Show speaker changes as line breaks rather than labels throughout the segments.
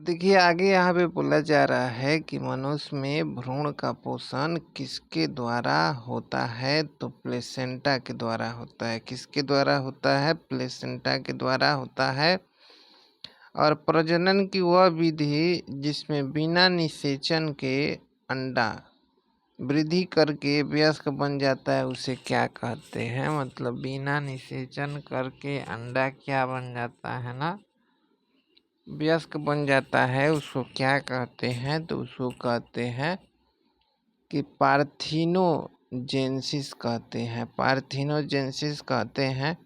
देखिए, आगे यहाँ पे बोला जा रहा है कि मनुष्य में भ्रूण का पोषण किसके द्वारा होता है? तो प्लेसेंटा के द्वारा होता है। किसके द्वारा होता है? प्लेसेंटा के द्वारा होता है। और प्रजनन की वह विधि जिसमें बिना निषेचन के अंडा वृद्धि करके वयस्क बन जाता है, उसे क्या कहते हैं? मतलब बिना निषेचन करके अंडा क्या बन जाता है ना, वयस्क बन जाता है, उसको क्या कहते हैं? तो उसको कहते हैं कि पार्थिनोजेनेसिस कहते हैं। पार्थिनोजेनेसिस कहते हैं।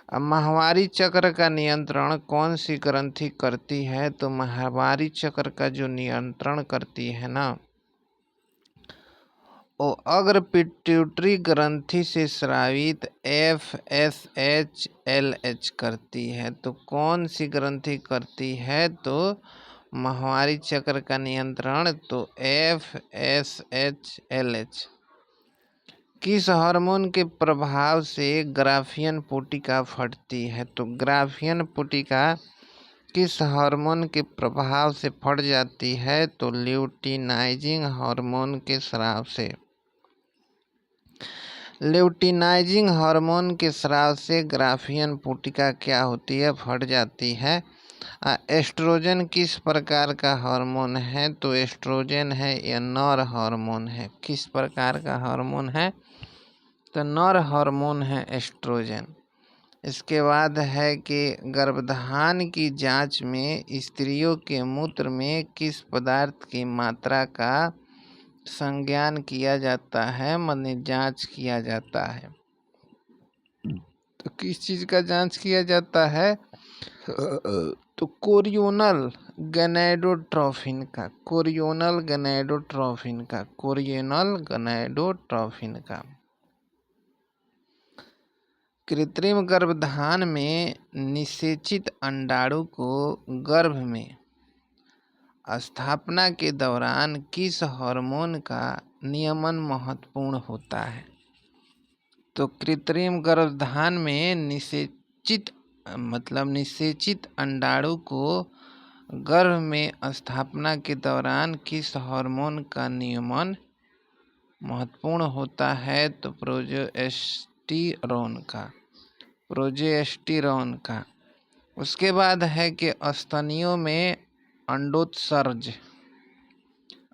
अब माहवारी चक्र का नियंत्रण कौन सी ग्रंथि करती है? तो माहवारी चक्र का जो नियंत्रण करती है ना, वो अग्र पिट्यूटरी ग्रंथि से स्रावित FSH-LH करती है। तो कौन सी ग्रंथि करती है? तो माहवारी चक्र का नियंत्रण तो FSH-LH। किस हार्मोन के प्रभाव से ग्राफियन पुटिका फटती है? तो ग्राफियन पुटिका किस हार्मोन के प्रभाव से फट जाती है? तो ल्यूटिनाइजिंग हार्मोन के स्राव से। ल्यूटिनाइजिंग हार्मोन के स्राव से ग्राफियन पुटिका क्या होती है? फट जाती है। एस्ट्रोजन किस प्रकार का हार्मोन है? तो एस्ट्रोजन है या नर हार्मोन है। किस प्रकार का हार्मोन है? तो नर हार्मोन है एस्ट्रोजन। इसके बाद है कि गर्भधान की जांच में स्त्रियों के मूत्र में किस पदार्थ की मात्रा का संज्ञान किया जाता है? माने जांच किया जाता है। तो किस चीज का जांच किया जाता है? तो कोरियोनल गैनाइडोट्रोफिन का। कोरियोनल गैनाइडोट्रोफिन का। कोरियोनल गैनाइडोट्रोफिन का। कृत्रिम गर्भधान में निषेचित अंडाणु को गर्भ में स्थापना के दौरान किस हार्मोन का नियमन महत्वपूर्ण होता है? तो कृत्रिम गर्भधान में निषेचित अंडाणु को गर्भ में स्थापना के दौरान किस हार्मोन का नियमन महत्वपूर्ण होता है? तो प्रोजेस्टेरोन का। उसके बाद है कि स्तनियों में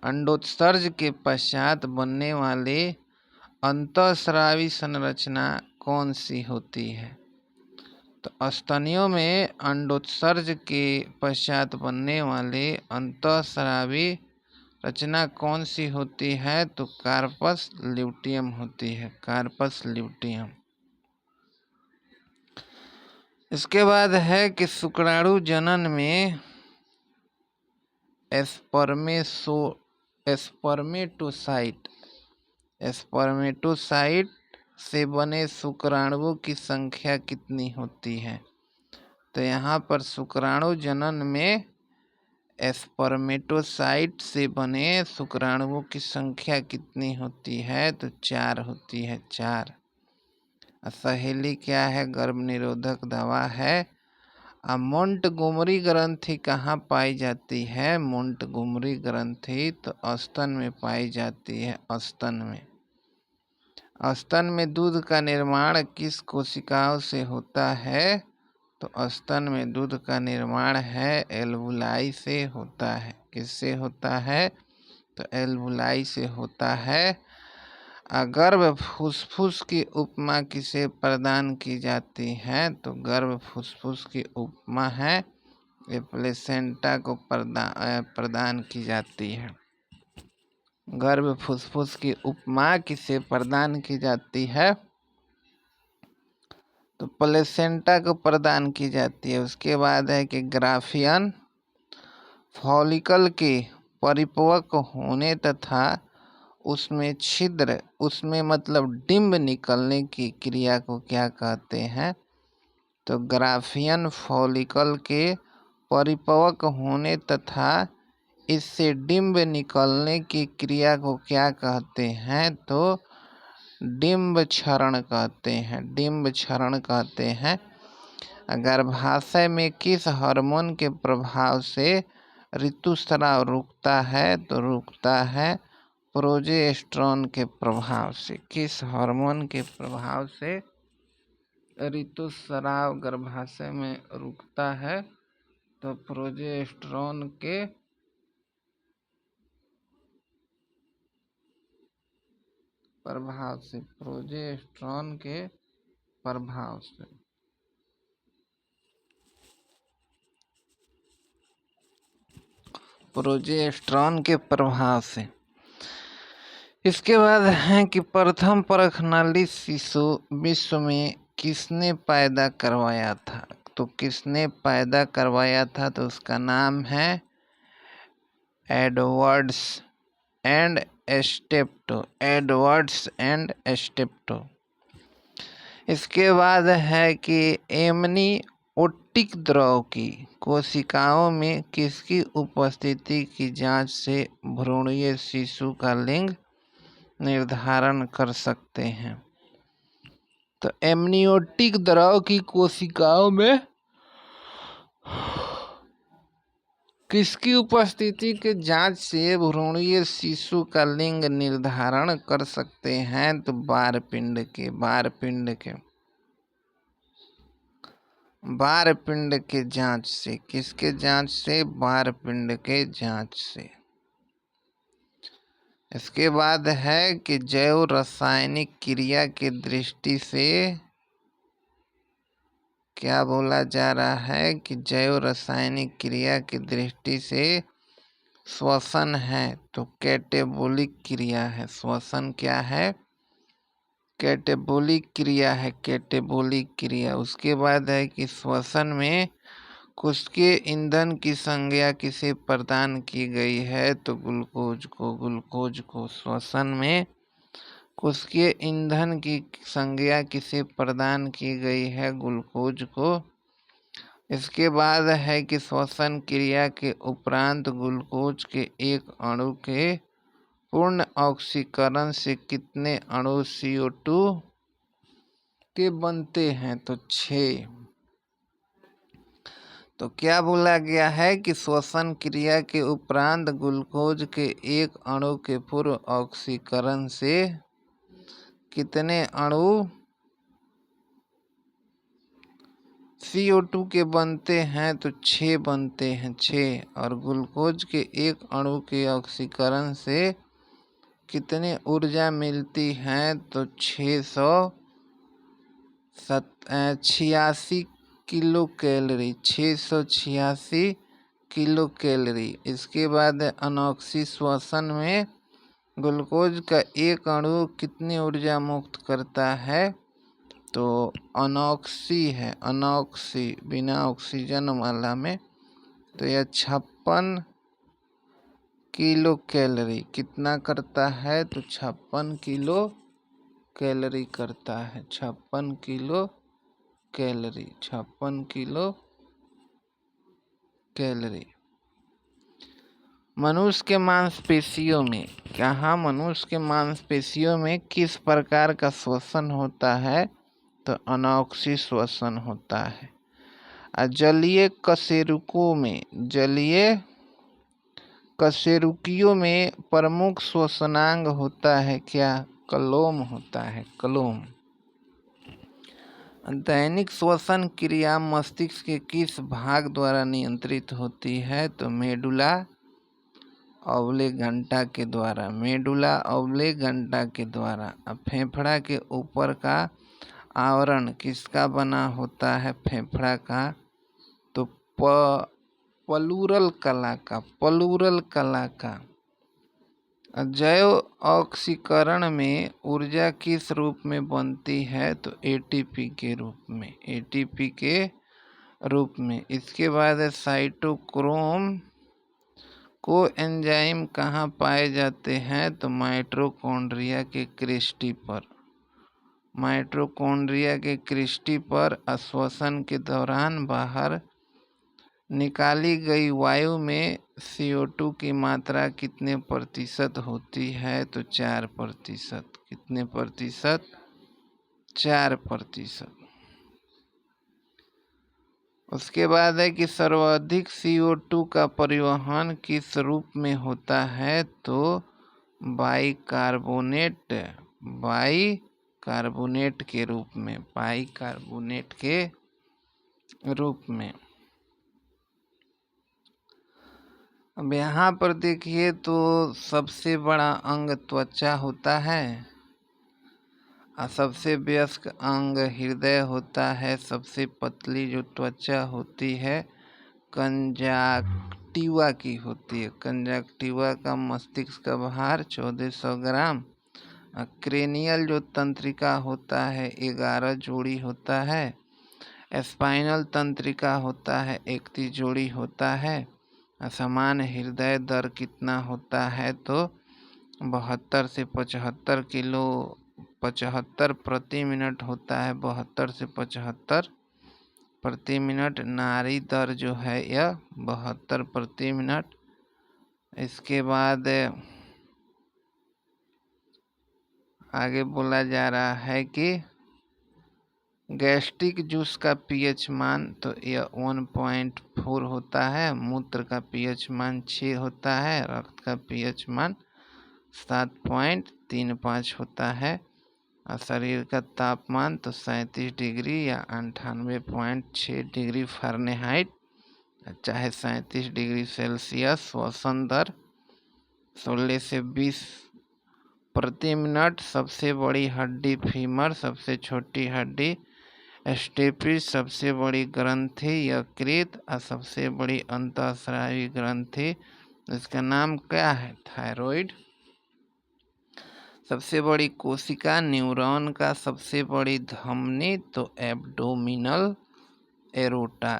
अंडोत्सर्ज के पश्चात बनने वाले अंतःस्रावी संरचना कौन सी होती है? तो स्तनियों में अंडोत्सर्ज के पश्चात बनने वाले अंतःस्रावी रचना कौन सी होती है? तो कार्पस ल्यूटियम होती है। Corpus luteum. इसके बाद है कि शुक्राणु जनन में स्पर्मेटोसाइट से बने शुक्राणुओं की संख्या कितनी होती है? तो यहाँ पर शुक्राणु जनन में स्पर्मेटोसाइट से बने शुक्राणुओं की संख्या कितनी होती है? तो 4 होती है। 4। सहेली क्या है? गर्भ निरोधक दवा है। मोंटगोमरी ग्रंथि कहाँ पाई जाती है? मोंटगोमरी ग्रंथि तो स्तन में पाई जाती है। स्तन में। स्तन में दूध का निर्माण किस कोशिकाओं से होता है? तो स्तन में दूध का निर्माण है एल्वुलाई से होता है। किससे होता है? तो एल्वुलाई से होता है। गर्भ फुसफुस की उपमा किसे प्रदान की जाती है? तो गर्भ फुसफुस की उपमा है प्लेसेंटा को प्रदान की जाती है। गर्भ फुसफुस की उपमा किसे प्रदान की जाती है? तो प्लेसेंटा को प्रदान की जाती है। उसके बाद है कि ग्राफियन फॉलिकल के परिपक्व होने तथा उसमें मतलब डिंब निकलने की क्रिया को क्या कहते हैं? तो ग्राफियन फॉलिकल के परिपक्व होने तथा इससे डिंब निकलने की क्रिया को क्या कहते हैं? तो डिंब क्षरण कहते हैं। डिंब क्षरण कहते हैं। गर्भाशय में किस हार्मोन के प्रभाव से ऋतुस्राव रुकता है तो रुकता है प्रोजेस्टेरोन के प्रभाव से। किस हार्मोन के प्रभाव से ऋतुस्राव गर्भाशय में रुकता है? तो प्रोजेस्टेरोन के प्रभाव से, प्रोजेस्टेरोन के प्रभाव से। प्रोजेस्टेरोन के प्रभाव से। इसके बाद है कि प्रथम परख नली शिशु विश्व में किसने पैदा करवाया था? तो किसने पैदा करवाया था? तो उसका नाम है Edwards and Steptoe. Edwards and Steptoe. इसके बाद है कि एमनियोटिक द्रव की कोशिकाओं में किसकी उपस्थिति की जांच से भ्रूणीय शिशु का लिंग निर्धारण कर सकते हैं? तो एमनियोटिक द्रव की कोशिकाओं में किसकी उपस्थिति के जांच से भ्रूणीय शिशु का लिंग निर्धारण कर सकते हैं? तो बारपिंड के। बारपिंड के। बारपिंड के जांच से। किसके जांच से? बारपिंड के जांच से। इसके बाद है कि जैव रासायनिक क्रिया की दृष्टि से क्या बोला जा रहा है कि जैव रासायनिक क्रिया की दृष्टि से श्वसन है तो कैटेबोलिक क्रिया है। श्वसन क्या है? कैटेबोलिक क्रिया है। कैटेबोलिक क्रिया। उसके बाद है कि श्वसन में कोशिकीय ईंधन की संज्ञा किसे प्रदान की गई है? तो ग्लूकोज को। ग्लूकोज को। श्वसन में कोशिकीय ईंधन की संज्ञा किसे प्रदान की गई है? ग्लूकोज को। इसके बाद है कि श्वसन क्रिया के उपरांत ग्लूकोज के एक अणु के पूर्ण ऑक्सीकरण से कितने अणु CO2 के बनते हैं? तो 6। तो क्या बोला गया है कि श्वसन क्रिया के उपरांत ग्लूकोज के एक अणु के पूर्व ऑक्सीकरण से कितने अणु CO2 के बनते हैं? तो 6 बनते हैं। 6। और ग्लूकोज के एक अणु के ऑक्सीकरण से कितने ऊर्जा मिलती है? तो 686 किलो कैलोरी। 686 kilo calorie. इसके बाद अनॉक्सी श्वसन में ग्लूकोज का एक अणु कितनी ऊर्जा मुक्त करता है? तो अनॉक्सी है। अनॉक्सी बिना ऑक्सीजन वाला में तो यह 56 किलो कैलोरी कितना करता है? तो 56 किलो कैलोरी करता है। 56 किलो कैलोरी। 56 kilo calorie. मनुष्य के मांसपेशियों में, कहाँ मनुष्य के मांसपेशियों में किस प्रकार का श्वसन होता है? तो अनॉक्सी श्वसन होता है। जलीय कशेरुकों में, जलीय कशेरुकियों में प्रमुख श्वसनांग होता है क्या? कलोम होता है। कलोम। दैनिक श्वसन क्रिया मस्तिष्क के किस भाग द्वारा नियंत्रित होती है? तो मेडुला ऑब्लिंगेटा के द्वारा। मेडुला ऑब्लिंगेटा के द्वारा। फेफड़ा के ऊपर का आवरण किसका बना होता है? फेफड़ा का। तो प्लूरल कला का। प्लूरल कला का। जैव ऑक्सीकरण में ऊर्जा किस रूप में बनती है? तो ATP के रूप में। ATP के रूप में। इसके बाद साइटोक्रोम को एंजाइम कहाँ पाए जाते हैं? तो माइटोकॉन्ड्रिया के क्रिस्टी पर। माइटोकॉन्ड्रिया के क्रिस्टी पर श्वसन के दौरान बाहर निकाली गई वायु में CO2 की मात्रा कितने प्रतिशत होती है? तो 4%। कितने प्रतिशत? 4%। उसके बाद है कि सर्वाधिक CO2 का परिवहन किस रूप में होता है, तो बाइकार्बोनेट के रूप में, बाइकार्बोनेट के रूप में। अब यहाँ पर देखिए तो सबसे बड़ा अंग त्वचा होता है और सबसे वयस्क अंग हृदय होता है। सबसे पतली जो त्वचा होती है कंजाक्टिवा की होती है। कंजाक्टिवा का मस्तिष्क का भार 1400 ग्राम। क्रेनियल जो तंत्रिका होता है 11 जोड़ी होता है। स्पाइनल तंत्रिका होता है 31 जोड़ी होता है। समान हृदय दर कितना होता है, तो 72 से 75 प्रति मिनट होता है। 72 से 75 प्रति मिनट। नाड़ी दर जो है यह 72 प्रति मिनट। इसके बाद आगे बोला जा रहा है कि गैस्ट्रिक जूस का पीएच मान, तो यह 1.4 होता है। मूत्र का पीएच मान 6 होता है। रक्त का पीएच मान 7.35 होता है। और शरीर का तापमान तो 37 डिग्री या 98.6 डिग्री फ़ारेनहाइट, चाहे 37 डिग्री सेल्सियस। श्वसन दर 16 से 20 प्रति मिनट। सबसे बड़ी हड्डी फीमर, सबसे छोटी हड्डी स्टेपिस। सबसे बड़ी ग्रंथि यकृत और सबसे बड़ी अंतःस्रावी ग्रंथि, इसका नाम क्या है, थायराइड। सबसे बड़ी कोशिका न्यूरॉन का। सबसे बड़ी धमनी तो एब्डोमिनल एरोटा।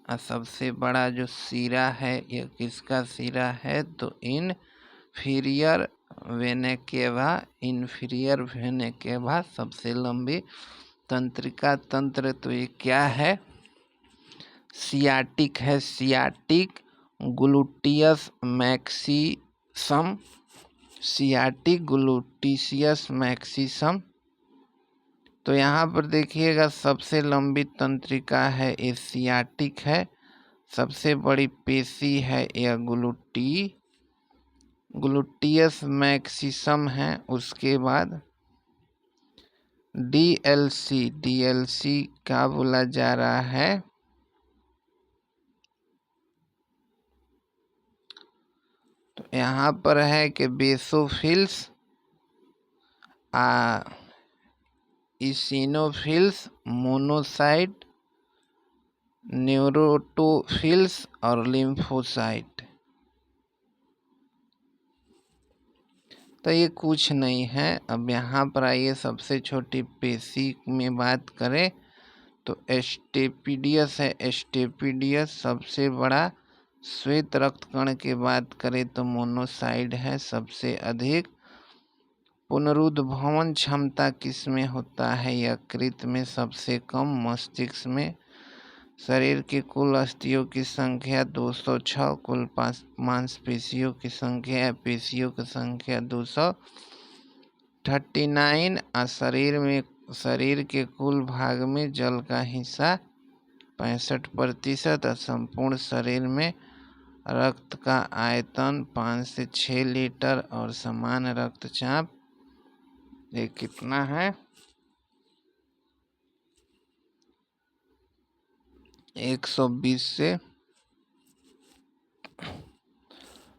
और सबसे बड़ा जो सिरा है यह किसका सिरा है, तो इन्फीरियर वेना केवा। सबसे लंबी तंत्रिका तंत्र, तो ये क्या है, सियाटिक है। Sciatic gluteus maximus, sciatic gluteus maximus. तो यहाँ पर देखिएगा सबसे लंबी तंत्रिका है ये सियाटिक है। सबसे बड़ी पेशी है यह ग्लूटियस मैक्सिसम है। उसके बाद डीएलसी क्या बोला जा रहा है, तो यहाँ पर है कि बेसोफिल्स, इसिनोफिल्स, मोनोसाइट, न्यूट्रोफिल्स और लिम्फोसाइट। तो ये कुछ नहीं है। अब यहाँ पर आइए सबसे छोटी पेशी में बात करें तो स्टेपिडियस है। स्टेपिडियस सबसे बड़ा। श्वेत रक्त कण की बात करें तो मोनोसाइट है। सबसे अधिक पुनरुद्भवन क्षमता किसमें होता है, यकृत में। सबसे कम मस्तिष्क में। शरीर की कुल अस्थियों की संख्या 206। कुल मांसपेशियों की संख्या, पेशियों की संख्या 239। और शरीर के कुल भाग में जल का हिस्सा 65%। और संपूर्ण शरीर में रक्त का आयतन 5 से 6 लीटर। और समान रक्तचाप ये कितना है, 120 से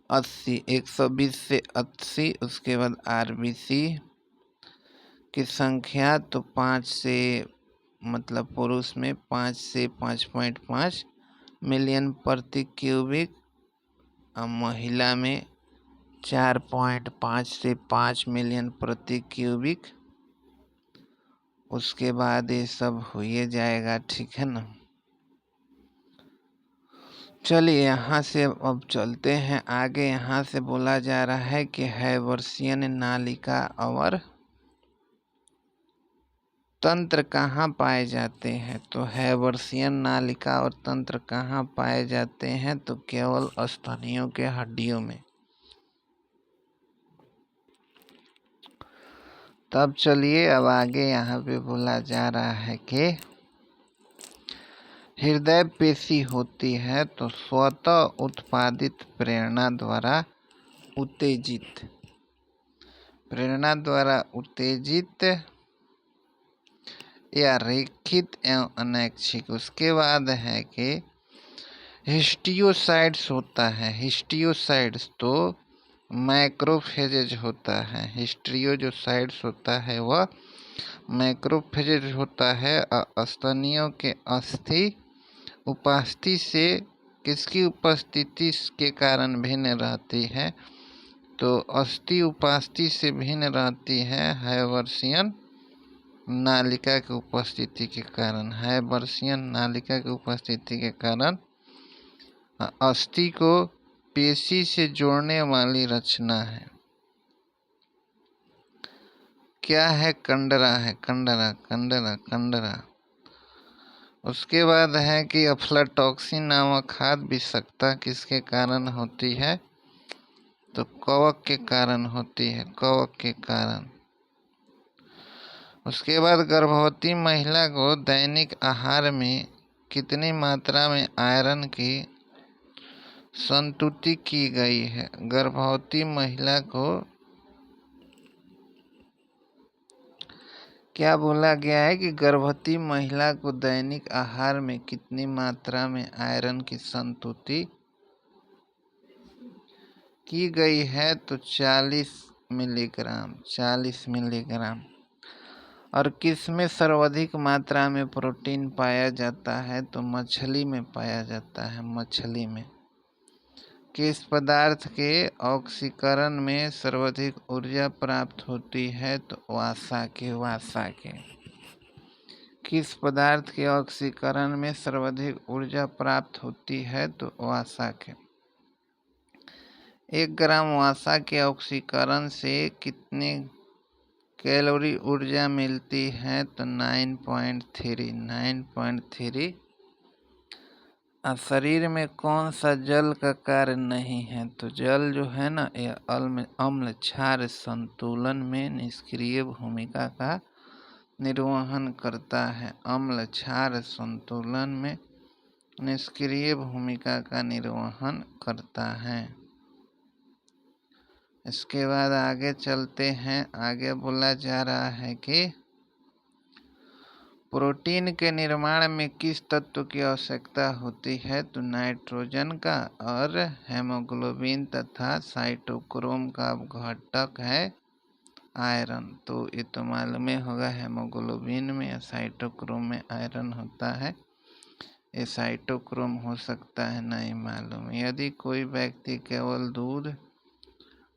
80। 120 से 80। उसके बाद आरबीसी की संख्या तो 5 से, मतलब पुरुष में 5 से 5.5 मिलियन प्रति क्यूबिक। और महिला में 4.5 से 5 मिलियन प्रति क्यूबिक। उसके बाद ये सब हो जाएगा, ठीक है ना। चलिए यहाँ से अब चलते हैं आगे। यहाँ से बोला जा रहा है कि हैवर्सियन नालिका और तंत्र कहाँ पाए जाते हैं, तो हैवर्सियन नालिका और तंत्र कहाँ पाए जाते हैं, तो केवल स्तनियों के हड्डियों में। तब चलिए अब आगे यहाँ पे बोला जा रहा है कि हृदय पेशी होती है तो स्वतः उत्पादित प्रेरणा द्वारा उत्तेजित या रेखित एवं अनैच्छिक। उसके बाद है कि हिस्टियोसाइड्स होता है। हिस्टियोसाइड्स तो मैक्रोफेजेज होता है। हिस्टियोसाइड्स होता है वह मैक्रोफेजेज होता है। स्तनियों के अस्थि उपस्थिति से किसकी उपस्थिति के कारण भिन्न रहती है? तो अस्थि उपस्थिति से भिन्न रहती है हैवर्सियन नालिका की उपस्थिति के कारण। हैवर्सियन नालिका की उपस्थिति के कारण अस्थि को पेशी से जोड़ने वाली रचना है। क्या है? कंडरा है। कंडरा। उसके बाद है कि अफ्लाटॉक्सिन नामक खाद्य विषाक्तता किसके कारण होती है? तो कवक के कारण होती है। कवक के कारण। उसके बाद गर्भवती महिला को दैनिक आहार में कितनी मात्रा में आयरन की संतुति की गई है? गर्भवती महिला को क्या बोला गया है कि गर्भवती महिला को दैनिक आहार में कितनी मात्रा में आयरन की संतुति की गई है? तो 40 मिलीग्राम। 40 मिलीग्राम। और किस में सर्वाधिक मात्रा में प्रोटीन पाया जाता है? तो मछली में पाया जाता है। मछली में। किस पदार्थ के ऑक्सीकरण में सर्वाधिक ऊर्जा प्राप्त होती है? तो वसा के। किस पदार्थ के ऑक्सीकरण में सर्वाधिक ऊर्जा प्राप्त होती है? तो वसा के। 1 ग्राम वसा के ऑक्सीकरण से कितने कैलोरी ऊर्जा मिलती है? तो 9.3। शरीर में कौन सा जल का कार्य नहीं है? तो जल जो है ना, ये अम्ल क्षार संतुलन में निष्क्रिय भूमिका का निर्वहन करता है। अम्ल क्षार संतुलन में निष्क्रिय भूमिका का निर्वहन करता है। इसके बाद आगे चलते हैं। आगे बोला जा रहा है कि प्रोटीन के निर्माण में किस तत्व की आवश्यकता होती है? तो नाइट्रोजन का। और हेमोग्लोबिन तथा साइटोक्रोम का घटक है आयरन। तो ये तो मालूम ही होगा, हेमोग्लोबिन में या साइटोक्रोम में आयरन होता है। ये साइटोक्रोम हो सकता है, नहीं मालूम। यदि कोई व्यक्ति केवल दूध,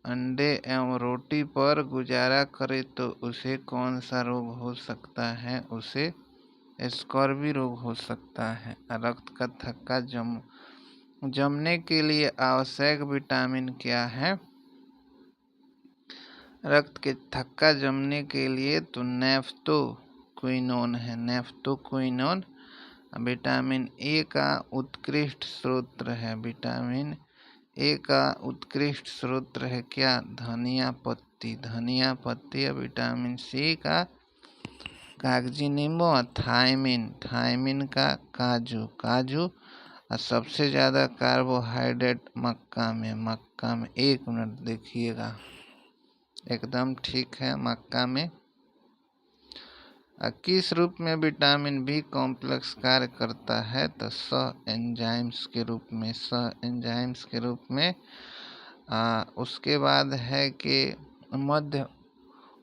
अंडे एवं रोटी पर गुजारा करे तो उसे कौन सा रोग हो सकता है? उसे स्कर्वी रोग हो सकता है। रक्त का थक्का जमने के लिए आवश्यक विटामिन क्या है? रक्त के थक्का जमने के लिए तो नेफ्थोक्विनोन है। नेफ्थोक्विनोन विटामिन ए का उत्कृष्ट स्रोत है। विटामिन ए का उत्कृष्ट स्रोत है क्या? धनिया पत्ती। धनिया पत्ती। विटामिन सी का कागजी नींबू। और थायमिन का काजू। और सबसे ज़्यादा कार्बोहाइड्रेट मक्का में। 1 मिनट देखिएगा, एकदम ठीक है। मक्का में किस रूप में विटामिन बी कॉम्प्लेक्स कार्य करता है? तो सह एंजाइम्स के रूप में। उसके बाद है कि मध्य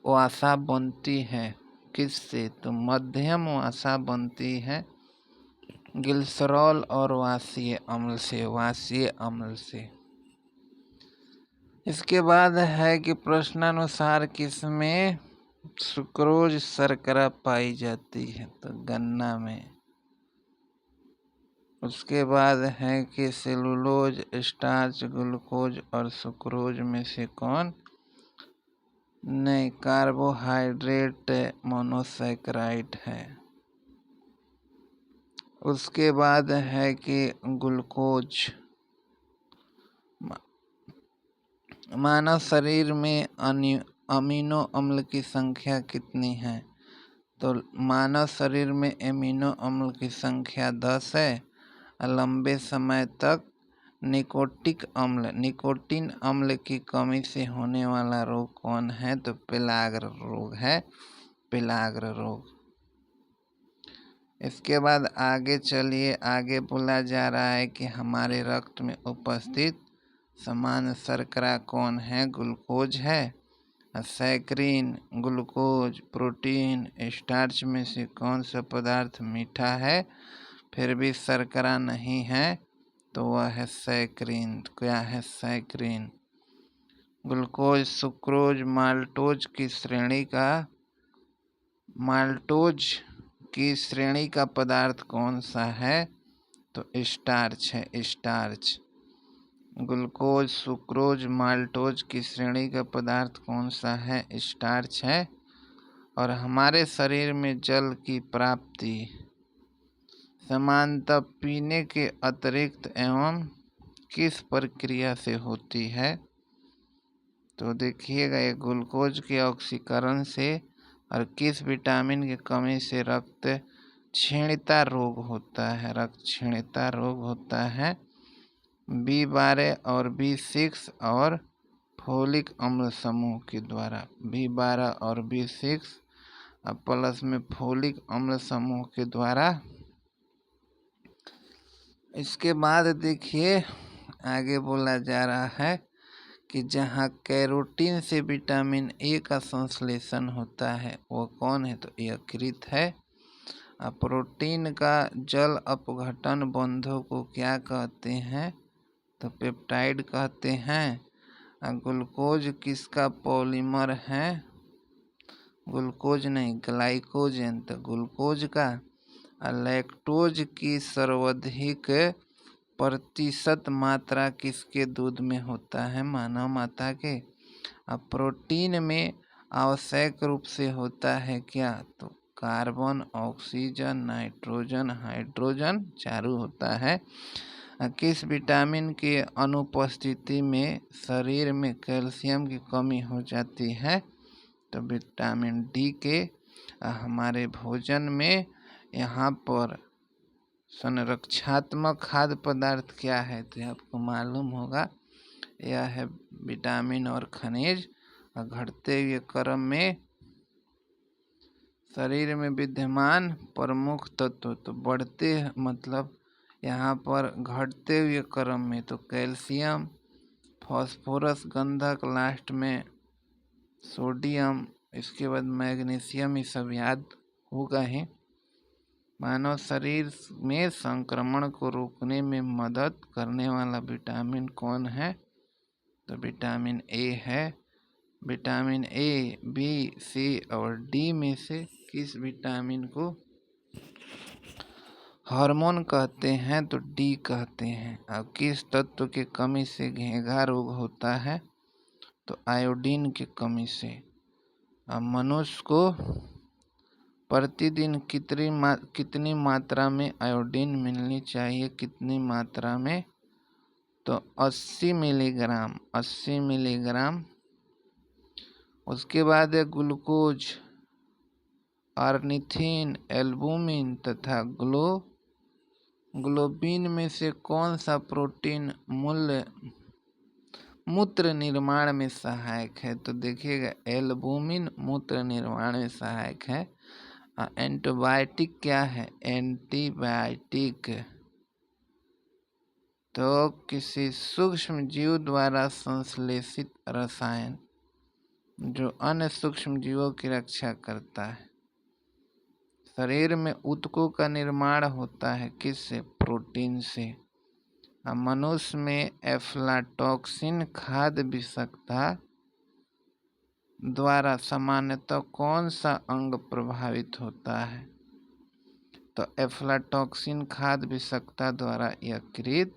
वसा बनती है किससे? तो मध्यम वसा बनती है ग्लिसरॉल और वाष्यीय अम्ल से। इसके बाद है कि प्रश्नानुसार किसमें सुक्रोज शर्करा पाई जाती है? तो गन्ना में। उसके बाद है कि सेलुलोज, स्टार्च, ग्लूकोज और सुक्रोज में से कौन नहीं? कार्बोहाइड्रेट मोनोसैकेराइड है। उसके बाद है कि ग्लूकोज। मानव शरीर में अमीनो अम्ल की संख्या कितनी है? तो मानव शरीर में एमिनो अम्ल की संख्या 10 है। लंबे समय तक निकोटीन अम्ल की कमी से होने वाला रोग कौन है? तो पेलाग्र रोग है, पेलाग्र रोग। इसके बाद आगे चलिए, आगे बोला जा रहा है कि हमारे रक्त में उपस्थित सामान्य शर्करा कौन है? ग्लूकोज है, सैकरीन, ग्लूकोज, प्रोटीन, स्टार्च में से कौन सा पदार्थ मीठा है फिर भी शर्करा नहीं है? तो वह है सैकरीन। क्या है? सैकरीन। ग्लूकोज, सुक्रोज, माल्टोज की श्रेणी का पदार्थ कौन सा है? तो स्टार्च है, स्टार्च। ग्लूकोज, सुक्रोज, माल्टोज की श्रेणी का पदार्थ कौन सा है? स्टार्च है। और हमारे शरीर में जल की प्राप्ति सामान्यतः पीने के अतिरिक्त एवं किस प्रक्रिया से होती है? तो देखिएगा, ये ग्लूकोज के ऑक्सीकरण से और किस विटामिन की कमी से रक्त क्षीणता रोग होता है? रक्त क्षीणता रोग होता है B12 और B6 और फोलिक अम्ल समूह के द्वारा। B12 और B6 प्लस में फोलिक अम्ल समूह के द्वारा। इसके बाद देखिए, आगे बोला जा रहा है कि जहाँ कैरोटीन से विटामिन ए का संश्लेषण होता है वो कौन है? तो यकृत है। प्रोटीन का जल अपघटन बंधों को क्या कहते हैं? तो पेप्टाइड कहते हैं। ग्लूकोज किसका पॉलीमर है? ग्लूकोज नहीं, ग्लाइकोजन। तो ग्लूकोज का। लैक्टोज की सर्वाधिक प्रतिशत मात्रा किसके दूध में होता है? मानव माता के। प्रोटीन में आवश्यक रूप से होता है क्या? तो कार्बन, ऑक्सीजन, नाइट्रोजन, हाइड्रोजन चारों होता है। किस विटामिन के अनुपस्थिति में शरीर में कैल्शियम की कमी हो जाती है? तो विटामिन डी के। हमारे भोजन में यहाँ पर संरक्षात्मक खाद्य पदार्थ क्या है? तो आपको मालूम होगा, यह है विटामिन और खनिज। घटते हुए क्रम में शरीर में विद्यमान प्रमुख तत्व। तो बढ़ते मतलब यहाँ पर घटते हुए क्रम में तो कैल्शियम, फास्फोरस, गंधक, लास्ट में सोडियम, इसके बाद मैग्नीशियम, ये सब याद होगा ही। मानव शरीर में संक्रमण को रोकने में मदद करने वाला विटामिन कौन है? तो विटामिन ए है। विटामिन ए, बी, सी और डी में से किस विटामिन को हार्मोन कहते हैं? तो डी कहते हैं। अब किस तत्व की कमी से घेंघा रोग होता है? तो आयोडीन की कमी से। अब मनुष्य को प्रतिदिन कितनी मात्रा में आयोडीन मिलनी चाहिए? कितनी मात्रा में? तो 80 मिलीग्राम, 80 मिलीग्राम। उसके बाद है ग्लूकोज, ऑर्निथिन, एल्बुमिन तथा ग्लोबिन में से कौन सा प्रोटीन मूत्र निर्माण में सहायक है? तो देखिएगा, एल्बुमिन मूत्र निर्माण में सहायक है। एंटीबायोटिक क्या है? एंटीबायोटिक तो किसी सूक्ष्म जीव द्वारा संश्लेषित रसायन जो अन्य सूक्ष्म जीवों की रक्षा करता है। शरीर में ऊतकों का निर्माण होता है किससे? प्रोटीन से। मनुष्य में एफ्लाटॉक्सिन खाद्य विषाक्तता द्वारा सामान्यतः कौन सा अंग प्रभावित होता है? तो एफ्लाटॉक्सिन खाद्य विषाक्तता द्वारा यकृत।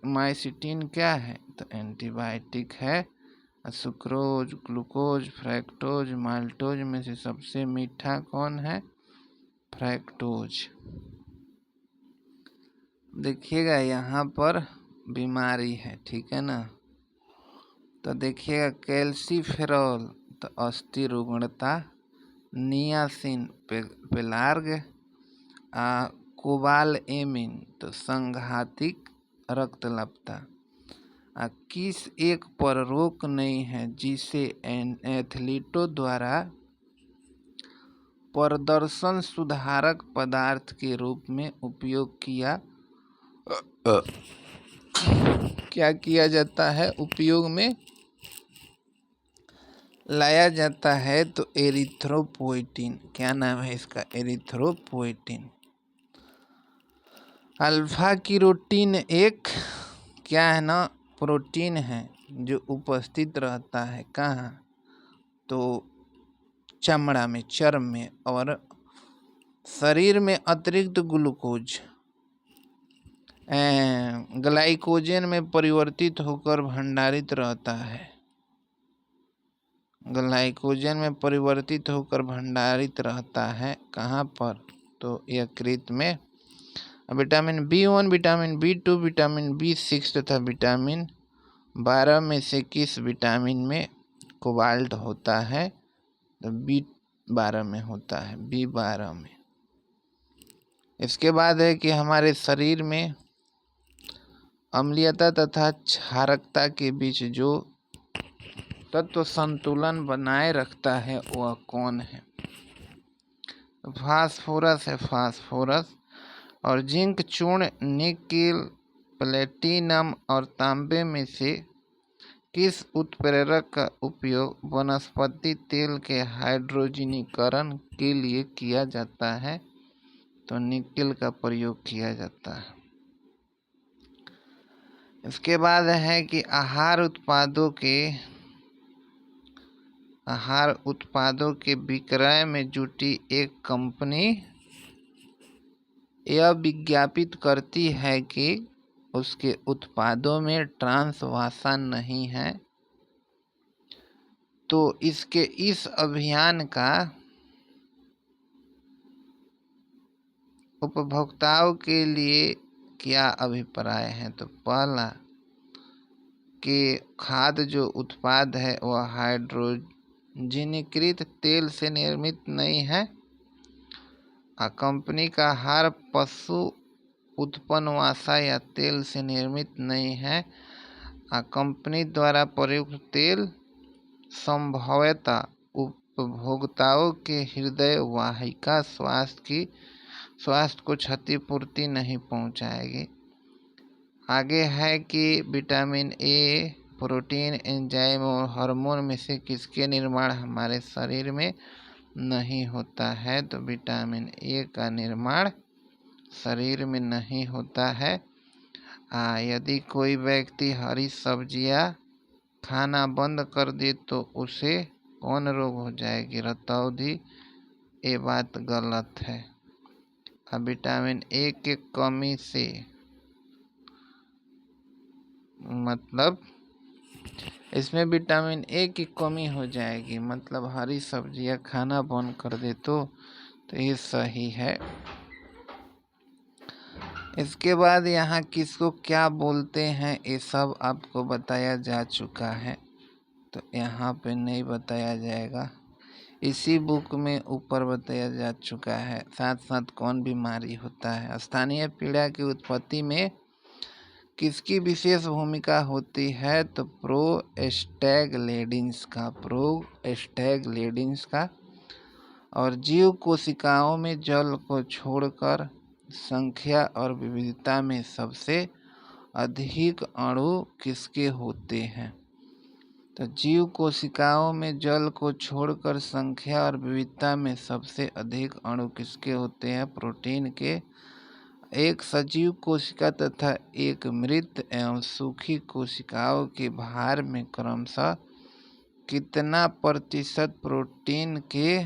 माइसिटीन क्या है? तो एंटीबायोटिक है। सुक्रोज, ग्लूकोज, फ्रैक्टोज, माल्टोज में से सबसे मीठा कौन है? फ्रैक्टोज। देखिएगा, यहाँ पर बीमारी है, ठीक है ना। तो देखिएगा, कैल्सीफेरॉल तो अस्थि रुग्णता, नियासिन पेलार्ग, कोबालएमिन तो संघातिक रक्तलपता। किस एक पर रोक नहीं है जिसे एथलीटों द्वारा प्रदर्शन सुधारक पदार्थ के रूप में उपयोग किया जाता है, उपयोग में लाया जाता है? तो एरिथ्रोपोइटिन। क्या नाम है इसका? एरिथ्रोपोइटिन। अल्फा कीरोटीन एक क्या है ना, प्रोटीन है जो उपस्थित रहता है कहाँ? तो चमड़ा में, चर्म में, और शरीर में अतिरिक्त ग्लूकोज ग्लाइकोजन में परिवर्तित होकर भंडारित रहता है। ग्लाइकोजन में परिवर्तित होकर भंडारित रहता है कहाँ पर? तो यकृत में। Vitamin B1, vitamin B2, vitamin B6 तथा विटामिन 12 में से किस विटामिन में कोबाल्ट होता है? तो B12 में होता है, B12 में। इसके बाद है कि हमारे शरीर में अम्लीयता तथा क्षारकता के बीच जो तत्व संतुलन बनाए रखता है वह कौन है? फास्फोरस है, फास्फोरस। और जिंक चूर्ण, निकेल, प्लेटिनम और तांबे में से किस उत्प्रेरक का उपयोग वनस्पति तेल के हाइड्रोजनीकरण के लिए किया जाता है? तो निकेल का प्रयोग किया जाता है। इसके बाद है कि आहार उत्पादों के विक्रय में जुटी एक कंपनी यह विज्ञापित करती है कि उसके उत्पादों में ट्रांस वसा नहीं है। तो इसके इस अभियान का उपभोक्ताओं के लिए क्या अभिप्राय है? तो पहला कि खाद्य जो उत्पाद है वह हाइड्रोजनीकृत तेल से निर्मित नहीं है। कंपनी का आहार पशु उत्पन्न वसा या तेल से निर्मित नहीं है। कंपनी द्वारा प्रयुक्त तेल संभवतः उपभोक्ताओं के हृदय वाहिका स्वास्थ्य को क्षतिपूर्ति नहीं पहुंचाएगी। आगे है कि विटामिन ए प्रोटीन, एंजाइम और हार्मोन में से किसके निर्माण हमारे शरीर में नहीं होता है? तो विटामिन ए का निर्माण शरीर में नहीं होता है। यदि कोई व्यक्ति हरी सब्जियां खाना बंद कर दे तो उसे कौन रोग हो जाएगी? रतौंधी। ये बात गलत है। विटामिन ए के कमी से मतलब इसमें विटामिन ए की कमी हो जाएगी, मतलब हरी सब्जियां खाना बंद कर दे तो ये सही है। इसके बाद यहाँ किसको क्या बोलते हैं ये सब आपको बताया जा चुका है, तो यहाँ पे नहीं बताया जाएगा। इसी बुक में ऊपर बताया जा चुका है। साथ साथ कौन बीमारी होता है। स्थानीय पीड़ा की उत्पत्ति में किसकी विशेष भूमिका होती है? तो प्रोस्टैग्लैंडिन्स का। और जीव कोशिकाओं में जल को छोड़कर संख्या और विविधता में सबसे अधिक अणु किसके होते हैं? तो जीव कोशिकाओं में जल को छोड़कर संख्या और विविधता में सबसे अधिक अणु किसके होते हैं? प्रोटीन के। एक सजीव कोशिका तथा एक मृत एवं सूखी कोशिकाओं के भार में क्रमशः कितना प्रतिशत प्रोटीन के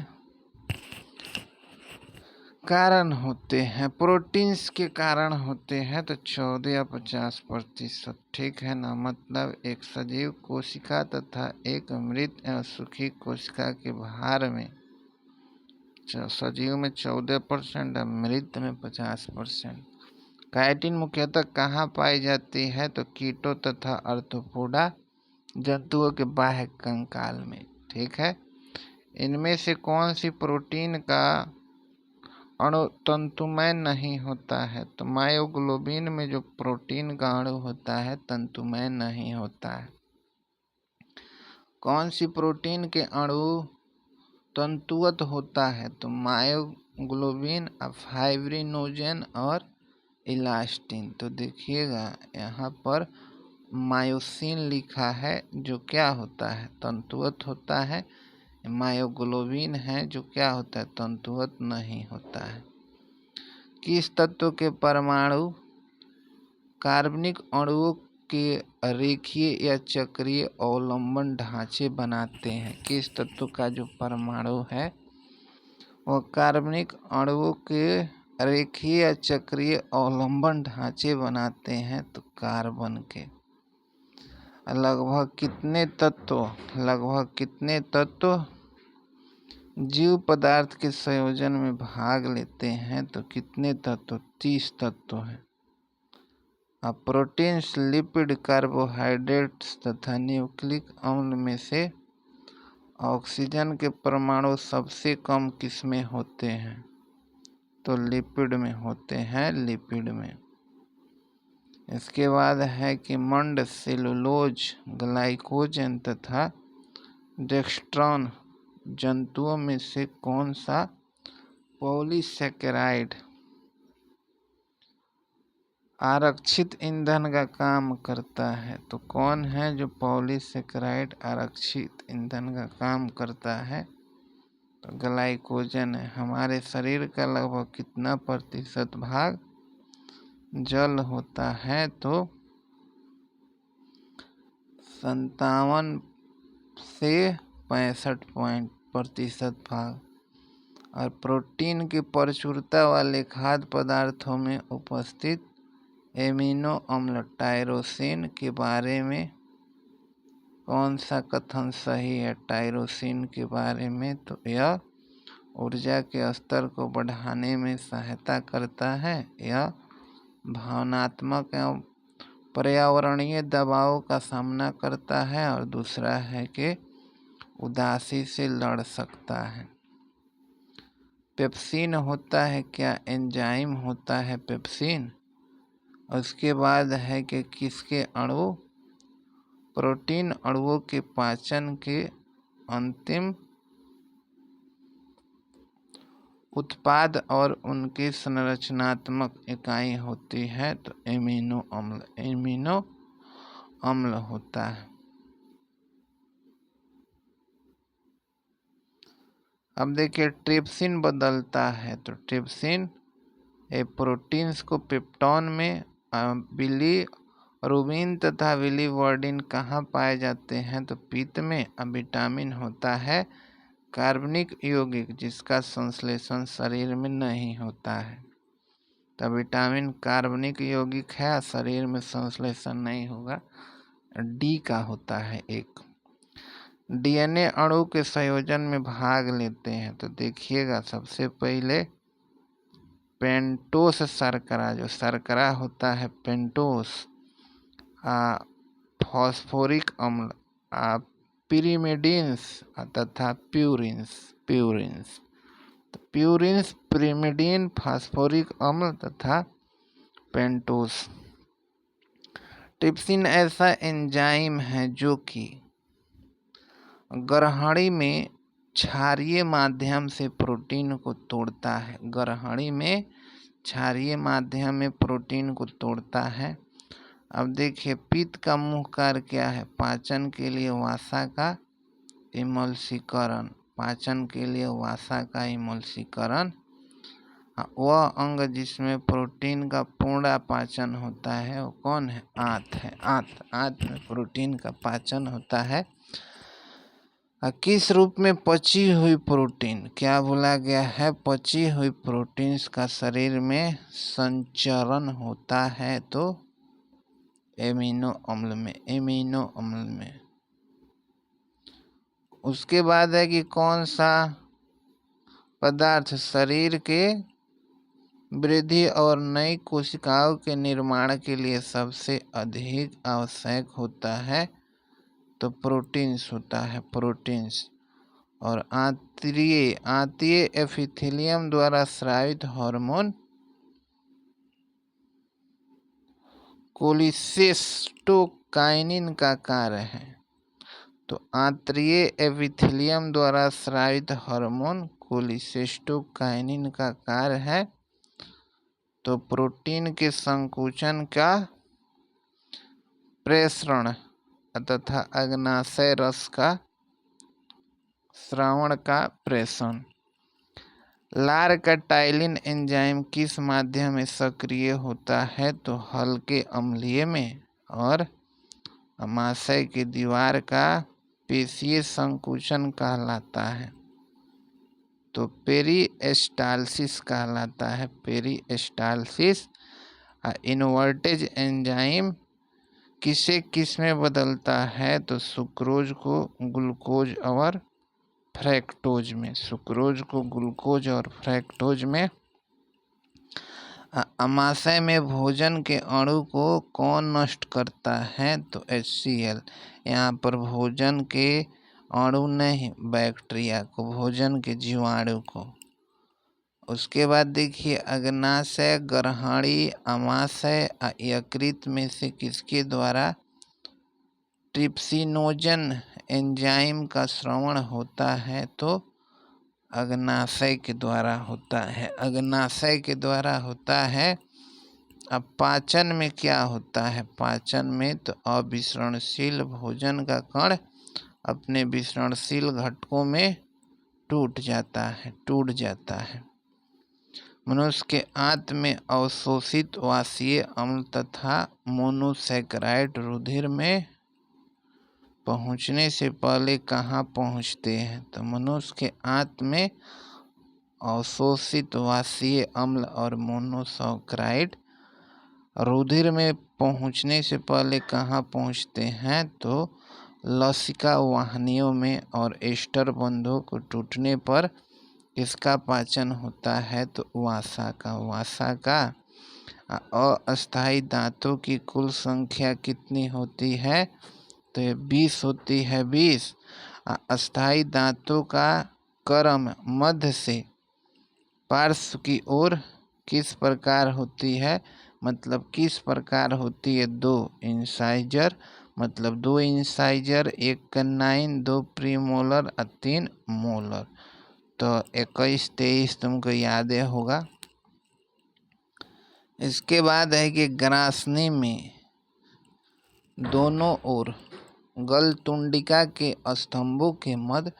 कारण होते हैं? प्रोटीन्स के कारण होते हैं तो 14 या 50%। ठीक है ना। मतलब एक सजीव कोशिका तथा एक मृत एवं सूखी कोशिका के भार में सजीव में 14%, मृत में 50%। काइटिन मुख्यतः कहाँ पाई जाती है? तो कीटों तथा आर्थ्रोपोडा जंतुओं के बाह्य कंकाल में। ठीक है। इनमें से कौन सी प्रोटीन का अणु तंतुमय नहीं होता है? तो मायोग्लोबिन में जो प्रोटीन का अणु होता है तंतुमय नहीं होता है। कौन सी प्रोटीन के अणु तंतुवत होता है? तो मायोग्लोबिन, फाइब्रिनोजेन और इलास्टिन। तो देखिएगा यहाँ पर मायोसिन लिखा है जो क्या होता है? तंतुवत होता है। मायोग्लोबिन है जो क्या होता है? तंतुवत नहीं होता है। किस तत्व के परमाणु कार्बनिक अणुओं के रेखीय या चक्रीय अवलंबन ढांचे बनाते हैं? किस तत्व का जो परमाणु है वो कार्बनिक अणुओं के रेखीय या चक्रीय अवलंबन ढांचे बनाते हैं? तो कार्बन के। लगभग कितने तत्व जीव पदार्थ के संयोजन में भाग लेते हैं? तो कितने तत्व? 30 तत्व हैं। अब प्रोटीन्स, लिपिड, कार्बोहाइड्रेट्स तथा न्यूक्लिक अम्ल में से ऑक्सीजन के परमाणु सबसे कम किसमें होते हैं? तो लिपिड में होते हैं, लिपिड में। इसके बाद है कि मंड, सेलुलोज, ग्लाइकोजन तथा डेक्स्ट्रॉन जंतुओं में से कौन सा पॉलीसेकेराइड आरक्षित ईंधन का काम करता है? तो कौन है जो पॉलीसेकेराइड आरक्षित ईंधन का काम करता है? तो ग्लाइकोजन है। हमारे शरीर का लगभग कितना प्रतिशत भाग जल होता है? तो 57 से 65% भाग। और प्रोटीन की प्रचुरता वाले खाद्य पदार्थों में उपस्थित एमिनो अम्ल टायरोसिन के बारे में कौन सा कथन सही है? टायरोसिन के बारे में तो यह ऊर्जा के स्तर को बढ़ाने में सहायता करता है, यह भावनात्मक एवं पर्यावरणीय दबाव का सामना करता है, और दूसरा है कि उदासी से लड़ सकता है। पेप्सिन होता है क्या? एंजाइम होता है पेप्सिन। उसके बाद है कि किसके अणु प्रोटीन अणुओं के पाचन के अंतिम उत्पाद और उनकी संरचनात्मक इकाई होती है? तो एमिनो अम्ल होता है। अब देखिए ट्रिप्सिन बदलता है। तो ट्रिप्सिन प्रोटीन्स को पेप्टोन में, बिलीरुबिन तथा बिलीवर्डिन कहाँ पाए जाते हैं? तो पित्त में। अब विटामिन होता है कार्बनिक यौगिक जिसका संश्लेषण शरीर में नहीं होता है। तो विटामिन कार्बनिक यौगिक है, शरीर में संश्लेषण नहीं होगा। डी का होता है एक। डीएनए अणु के संयोजन में भाग लेते हैं। तो देखिएगा सबसे पहले पेंटोस शर्करा, जो शर्करा होता है पेंटोस, फॉस्फोरिक अम्ल, पिरिमिडिन्स तथा प्यूरिन्स। तो प्यूरिन्स, पिरिमिडिन, फास्फोरिक अम्ल तथा पेंटोस। ट्रिप्सिन ऐसा एंजाइम है जो कि ग्रहणी में क्षारीय माध्यम से प्रोटीन को तोड़ता है। ग्रहणी में क्षारीय माध्यम में प्रोटीन को तोड़ता है। अब देखिए पित्त का मुख्य कार्य क्या है? पाचन के लिए वसा का इमल्सीकरण। पाचन के लिए वसा का इमल्सीकरण। वह अंग जिसमें प्रोटीन का पूर्ण पाचन होता है वो कौन है? आंत है। आंत में प्रोटीन का पाचन होता है। किस रूप में पची हुई प्रोटीन, क्या बोला गया है? पची हुई प्रोटीन्स का शरीर में संचरण होता है। तो एमिनो अम्ल में। उसके बाद है कि कौन सा पदार्थ शरीर के वृद्धि और नई कोशिकाओं के निर्माण के लिए सबसे अधिक आवश्यक होता है? तो प्रोटीन्स होता है, प्रोटीन्स। और आंतीय एपिथेलियम द्वारा स्रावित हार्मोन कोलिसिस्टोकाइनिन का कार्य है। तो आंतरीय एपिथेलियम द्वारा स्रावित हार्मोन कोलिसिस्टोकाइनिन का कार्य है। तो प्रोटीन के संकुचन का प्रेषण तथा अग्नाशय रस का श्रावण का प्रेषण। लार का टाइलिन एंजाइम किस माध्यम में सक्रिय होता है? तो हल्के अम्लीय में। और अमाशय की दीवार का पेशीय संकुचन कहलाता है। तो पेरिस्टाल्सिस कहलाता है, पेरिस्टाल्सिस। इन्वर्टेज एंजाइम किसे किस में बदलता है? तो सुक्रोज को ग्लूकोज और फ्रैक्टोज में, सुक्रोज को ग्लूकोज और फ्रैक्टोज में। अमाशय में भोजन के अणु को कौन नष्ट करता है? तो HCl। यहाँ पर भोजन के अणु नहीं, बैक्टीरिया को, भोजन के जीवाणु को। उसके बाद देखिए, अग्नाशय, ग्रहणी, अमाशय, यकृत में से किसके द्वारा ट्रिप्सिनोजन एंजाइम का श्रवण होता है? तो अग्नाशय के द्वारा होता है, अग्नाशय के द्वारा होता है। अब पाचन में क्या होता है? पाचन में तो अविसरणशील भोजन का कण अपने विसरणशील घटकों में टूट जाता है। मनुष्य के आंत में अवशोषित वाष्पीय अम्ल तथा मोनोसैकेराइड रुधिर में पहुंचने से पहले कहाँ पहुंचते हैं? तो मनुष्य के आंत में अवशोषित वाष्पीय अम्ल और मोनोसैकेराइड रुधिर में पहुंचने से पहले कहाँ पहुंचते हैं? तो लसिका वाहिनियों में। और एस्टर बंधों को टूटने पर किसका पाचन होता है? तो वसा का। अस्थायी दांतों की कुल संख्या कितनी होती है? तो ये 20 होती है, 20। अस्थायी दांतों का क्रम मध्य से पार्श्व की ओर किस प्रकार होती है? मतलब किस प्रकार होती है? 2 इंसाइजर, मतलब 2 इंसाइजर, 1 कनाइन, 2 प्रीमोलर और 3 मोलर। तो 21, 23 तुमको याद होगा। इसके बाद है कि ग्रासनी में दोनों ओर गलतुंडिका के स्तंभों के मध्य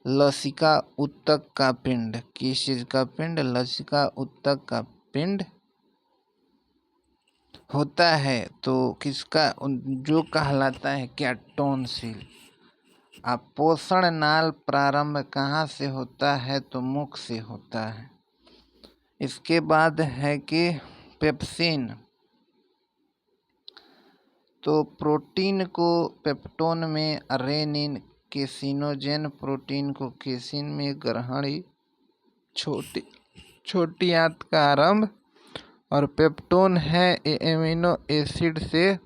लसिका उत्तक का पिंड, किस चीज का पिंड? लसिका उत्तक का पिंड होता है। तो किसका? जो कहलाता है क्या? टॉन्सिल। पोषण नाल प्रारंभ कहाँ से होता है? तो मुख से होता है। इसके बाद है कि पेप्सिन। तो प्रोटीन को पेप्टोन में, रेनिन केसिनोजेन प्रोटीन को केसिन में, ग्रहणी छोटी आंत का आरंभ। और पेप्टोन है एमिनो एसिड से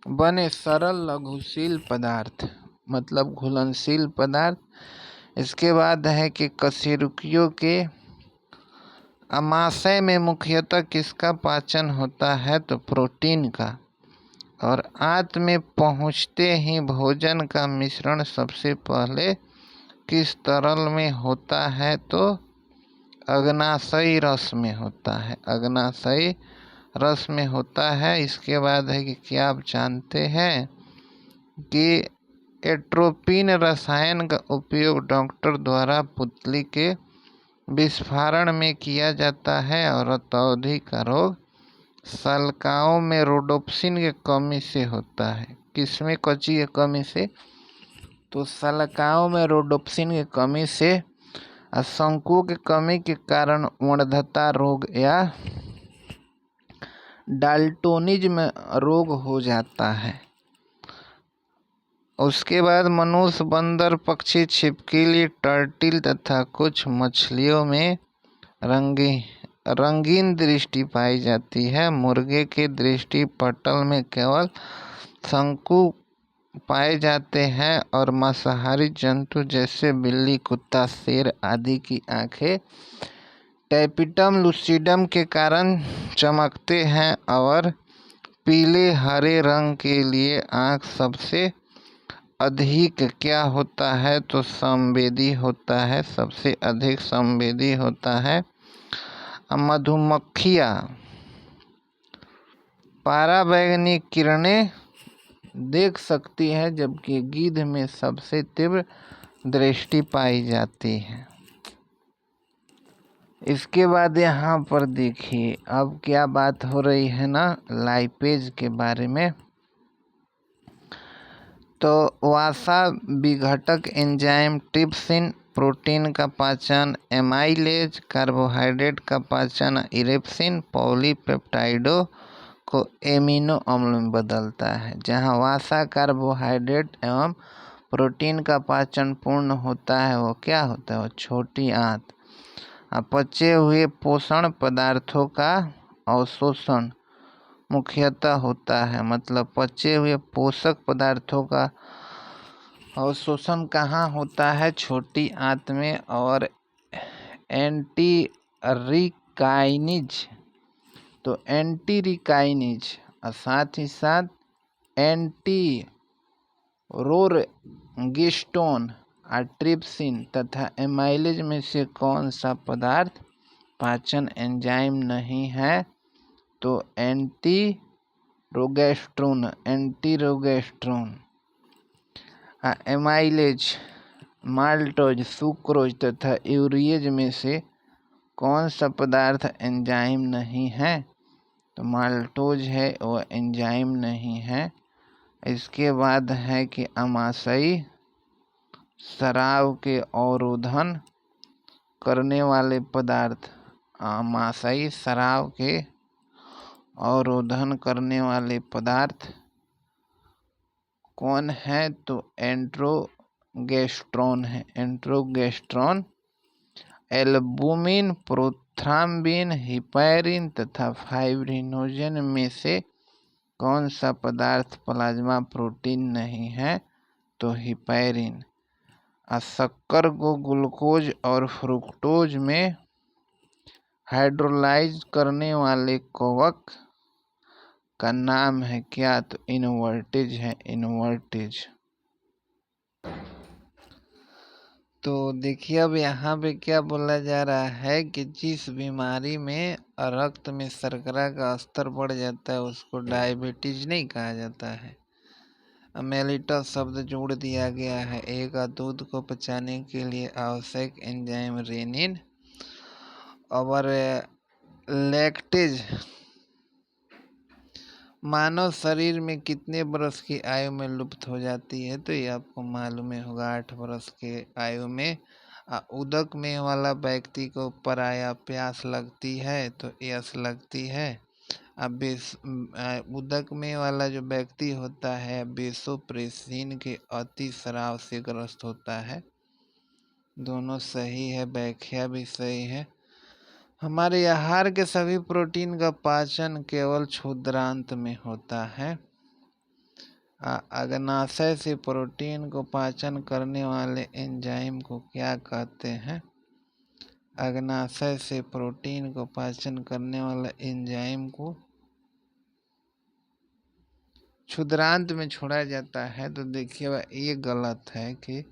बने सरल लघुशील पदार्थ, मतलब घुलनशील पदार्थ। इसके बाद है कि कशेरुकियों के अमाशय में मुख्यतः किसका पाचन होता है? तो प्रोटीन का। और आंत में पहुंचते ही भोजन का मिश्रण सबसे पहले किस तरल में होता है? तो अग्नाशयी रस में होता है, अग्नाशयी रस में होता है। इसके बाद है कि क्या आप जानते हैं कि एट्रोपिन रसायन का उपयोग डॉक्टर द्वारा पुतली के विस्फारण में किया जाता है। और रतौंधी का रोग सल्काओं में रोडोप्सिन की कमी से होता है। किसमें कची की कमी से? तो सल्काओं में रोडोप्सिन की कमी से। शंकुओं की कमी के कारण वंध्यता रोग या डाल्टोनिज्म रोग हो जाता है। उसके बाद मनुष्य, बंदर, पक्षी, छिपकली, टर्टिल तथा कुछ मछलियों में रंगीन दृष्टि पाई जाती है। मुर्गे के दृष्टि पटल में केवल शंकु पाए जाते हैं और मांसाहारी जंतु जैसे बिल्ली, कुत्ता, शेर आदि की आंखें टैपिटम लूसिडम के कारण चमकते हैं और पीले हरे रंग के लिए आँख सबसे अधिक क्या होता है तो संवेदी होता है, सबसे अधिक संवेदी होता है। मधुमक्खियाँ पराबैंगनी किरणें देख सकती है जबकि गिद्ध में सबसे तीव्र दृष्टि पाई जाती है। इसके बाद यहाँ पर देखिए अब क्या बात हो रही है ना लाइपेज के बारे में। तो वसा विघटक एंजाइम ट्रिप्सिन, प्रोटीन का पाचन एमाइलेज, कार्बोहाइड्रेट का पाचन इरेप्सिन, पॉलीपेप्टाइडों को एमिनो अम्ल में बदलता है। जहाँ वसा कार्बोहाइड्रेट एवं प्रोटीन का पाचन पूर्ण होता है वो क्या होता है, वो छोटी आंत। पचे हुए पोषण पदार्थों का अवशोषण मुख्यतः होता है, मतलब पचे हुए पोषक पदार्थों का अवशोषण कहाँ होता है, छोटी आंत में। और एंटी रिकाइनिज, तो एंटी रिकाइनिज और साथ ही साथ एंटी रोरगेस्टोन और ट्रिप्सिन तथा एमाइलेज में से कौन सा पदार्थ पाचन एंजाइम नहीं है, तो एंटी रोगेस्ट्रोन, एमाइलेज, माल्टोज, सुक्रोज तथा यूरिएज में से कौन सा पदार्थ एंजाइम नहीं है, तो माल्टोज है वो एंजाइम नहीं है। इसके बाद है कि आमाशयी स्राव के अवरोधन करने वाले पदार्थ, आमाशयी स्राव के अवरोधन करने वाले पदार्थ कौन है, तो एंट्रोगेस्ट्रॉन है, एंट्रोगेस्ट्रॉन। एल्बुमिन, प्रोथ्राम्बिन, हिपैरिन तथा फाइब्रिनोजन में से कौन सा पदार्थ प्लाज्मा प्रोटीन नहीं है, तो हिपैरिन। शक्कर को ग्लूकोज और फ्रुक्टोज में हाइड्रोलाइज करने वाले कवक का नाम है क्या, तो इनवर्टेज है, इनवर्टेज। तो देखिए अब यहाँ पे क्या बोला जा रहा है कि जिस बीमारी में रक्त में शर्करा का स्तर बढ़ जाता है उसको डायबिटीज नहीं कहा जाता है। मेलिटस शब्द जोड़ दिया गया है। एक दूध को पचाने के लिए आवश्यक एंजाइम रेनिन और लैक्टेज मानव शरीर में कितने वर्ष की आयु में लुप्त हो जाती है, तो ये आपको मालूम होगा 8 वर्ष के आयु में। उदक में वाला व्यक्ति को पराया प्यास लगती है तो यस लगती है। अब उदक में वाला जो व्यक्ति होता है बेसोप्रेसिन के अति स्राव से ग्रस्त होता है। दोनों सही है, व्याख्या भी सही है। हमारे आहार के सभी प्रोटीन का पाचन केवल क्षुद्रांत में होता है। अग्नाशय से प्रोटीन को पाचन करने वाले एंजाइम को क्या कहते हैं, अग्नाशय से प्रोटीन को पाचन करने वाला एंजाइम को क्षुद्रांत में छोड़ा जाता है। तो देखिए ये गलत है कि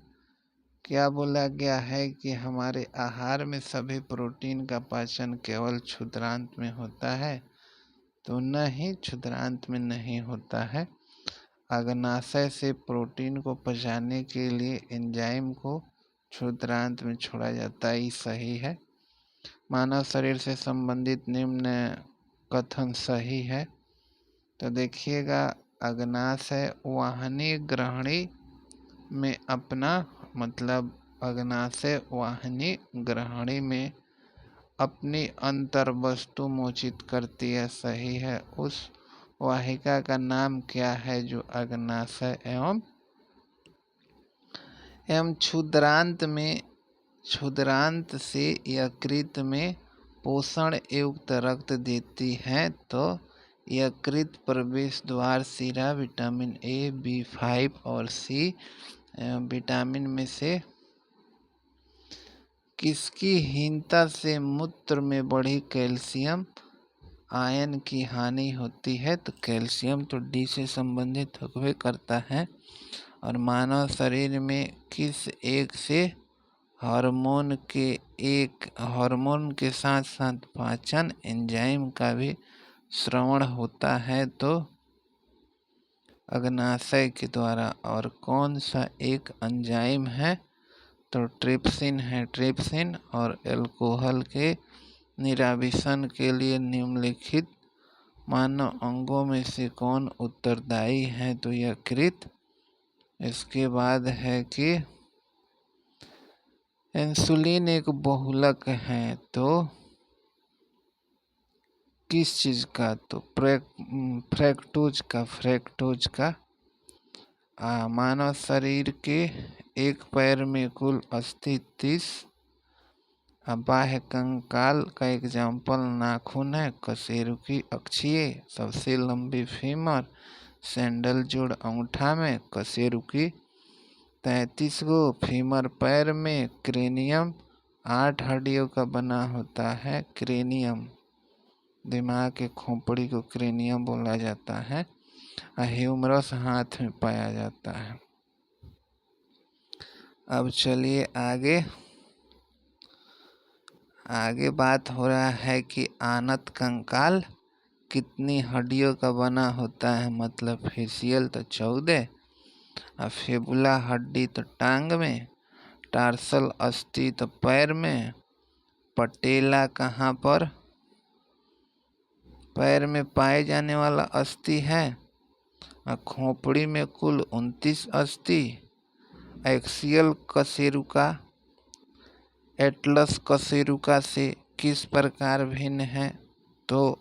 क्या बोला गया है कि हमारे आहार में सभी प्रोटीन का पाचन केवल क्षुद्रांत में होता है, तो नहीं, क्षुद्रांत में नहीं होता है। अग्नाशय से प्रोटीन को पचाने के लिए एंजाइम को क्षुद्रांत में छोड़ा जाता है, ये सही है। मानव शरीर से संबंधित निम्न कथन सही है। तो देखिएगा अग्नाशय वाहिनी ग्रहणी में अपना, मतलब अग्नाशय वाहिनी ग्रहणी में अपनी अंतर वस्तु मोचित करती है, सही है। उस वाहिका का नाम क्या है जो अग्नाशय एवं क्षुद्रांत से यकृत में पोषण युक्त रक्त देती है, तो यकृत प्रवेश द्वार शिरा विटामिन ए, B5 और सी विटामिन में से किसकी हीनता से मूत्र में बढ़ी कैल्शियम आयन की हानि होती है? तो कैल्शियम तो डी से संबंधित होवे करता है। और मानव शरीर में किस एक से हार्मोन के साथ साथ पाचन एंजाइम का भी श्रवण होता है? तो अग्नाशय के द्वारा। और कौन सा एक एंजाइम है? तो ट्रिप्सिन है, ट्रिप्सिन। और अल्कोहल के निराविशन के लिए निम्नलिखित मानव अंगों में से कौन उत्तरदायी है? तो यकृत। इसके बाद है कि इंसुलिन एक बहुलक है, तो किस चीज का? तो फ्रैक्टोज का। मानव शरीर के एक पैर में कुल अस्थि 30। बाह्य कंकाल का एग्जाम्पल नाखून है, कशेरुकी अक्षीय, सबसे लंबी फीमर, सैंडल जोड़ अंगूठा में, कशेरुकी 33 गो, फीमर पैर में, क्रेनियम 8 हड्डियों का बना होता है, क्रेनियम, दिमाग के खोपड़ी को क्रेनियम बोला जाता है। ह्यूमरस हाथ में पाया जाता है। अब चलिए आगे बात हो रहा है कि आनत कंकाल कितनी हड्डियों का बना होता है? मतलब फेशियल तो 14, फेबुला हड्डी तो टांग में, टार्सल अस्थि तो पैर में, पटेला कहाँ पर? पैर में पाए जाने वाला अस्थि है। खोपड़ी में कुल 29 अस्थि। एक्सियल कशेरुका एटलस कशेरुका से किस प्रकार भिन्न है? तो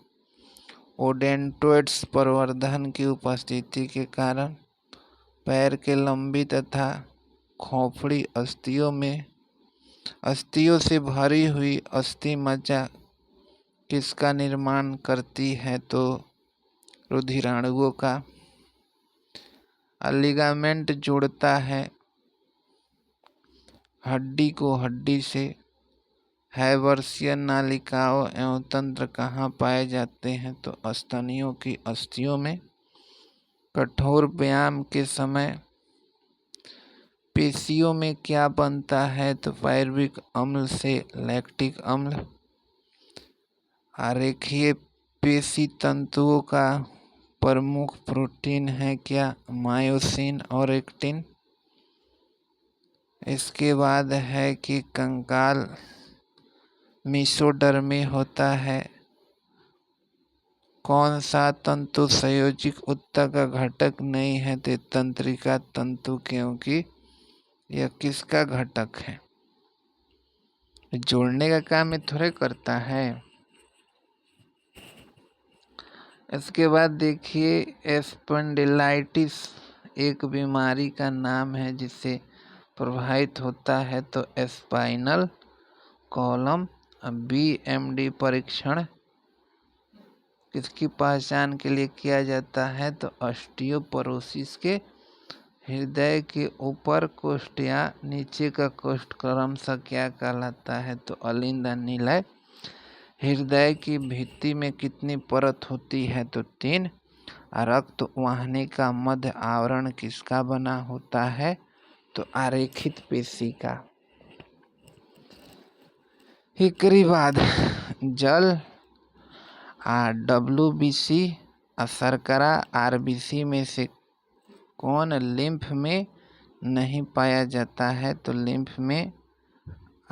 ओडेंटोइड्स प्रवर्धन की उपस्थिति के कारण पैर के लंबी तथा खोपड़ी अस्थियों से भरी हुई अस्थि मज्जा किसका निर्माण करती है? तो रुधिराणुओं का। लिगामेंट जोड़ता है हड्डी को हड्डी से। हैवर्सियन नालिकाओं एवं तंत्र कहाँ पाए जाते हैं? तो स्तनियों की अस्थियों में। कठोर व्यायाम के समय पेशियों में क्या बनता है? तो पायरुविक अम्ल से लैक्टिक अम्ल। आरेखीय पेशी तंतुओं का प्रमुख प्रोटीन है क्या? मायोसिन और एक्टिन। इसके बाद है कि कंकाल मेसोडर्मी होता है। कौन सा तंतु संयोजिक ऊतक का घटक नहीं है? तो तंत्रिका तंतु, क्योंकि यह किसका घटक है? जोड़ने का काम ये थोड़े करता है। इसके बाद देखिए स्पॉन्डिलाइटिस एक बीमारी का नाम है जिससे प्रभावित होता है। तो स्पाइनल कॉलम। BMD परीक्षण किसकी पहचान के लिए किया जाता है? तो ऑस्टियोपोरोसिस के। हृदय के ऊपर कोष्ठ या नीचे का कोष्ठ क्रमशः क्या कहलाता है? तो अलिंद निलय। हृदय की भित्ति में कितनी परत होती है? तो 3। रक्त वाहिनी का मध्य आवरण किसका बना होता है? तो आरेखित पेशी का। एकरी बाद जल WBC शर्करा RBC में से कौन लिम्फ में नहीं पाया जाता है? तो लिम्फ में